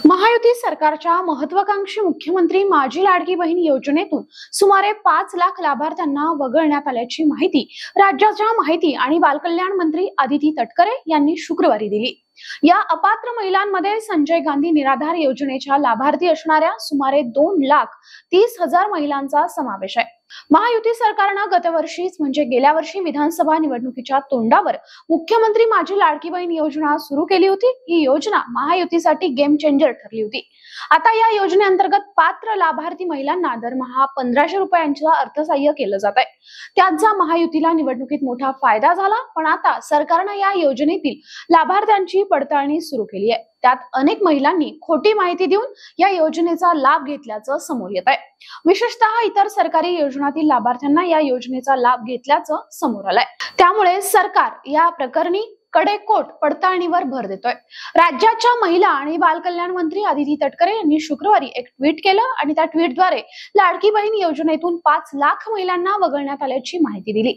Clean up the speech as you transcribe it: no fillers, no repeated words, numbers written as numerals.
महायुती सरकारच्या महत्वाकांक्षी मुख्यमंत्री माझी लाडकी बहीण योजनेतून सुमारे 5 लाख लाभार्थ्यांना वगळण्यात आल्याची माहिती राज्याच्या माहिती आणि बालकल्याण मंत्री आदिती तटकरे यांनी शुक्रवारी दिली। या अपात्र महिलांमध्ये संजय गांधी निराधार योजनेच्या लाभार्थी असणाऱ्या सुमारे 2,30,000 महिलांचा समावेश आहे। महायुती सरकारने गतवर्षीच म्हणजे गेल्या वर्षी विधानसभा निवडणुकीच्या तोंडावर मुख्यमंत्री माझी लाडकी बहीण योजना सुरू केली होती। ही योजना महायुतीसाठी गेम चेंजर ठरली होती। आता या योजनेअंतर्गत पात्र लाभार्थी महिलांना दरमहा 1500 रुपयांचं अर्थसहाय्य केलं जात आहे। त्याचा महायुतीला निवडणुकीत मोठा फायदा झाला, पण आता सरकारने या योजनेतील लाभार्थ्यांची पडताळणी सुरू केली आहे। त्यात अनेक महिलांनी खोटी माहिती देऊन या योजनेचा लाभ घेतल्याचं समोर येत आहे। विशेषतः इतर सरकारी योजनातील लाभार्थ्यांना या योजनेचा लाभ घेतल्याचं समोर आलंय। त्यामुळे सरकार या प्रकरणी कडेकोट पडताळणीवर भर देतोय। राज्याच्या महिला आणि बालकल्याण मंत्री आदिती तटकरे यांनी शुक्रवारी एक ट्विट केलं आणि त्या ट्विटद्वारे लाडकी बहीण योजनेतून 5 लाख महिलांना वगळण्यात आल्याची माहिती दिली।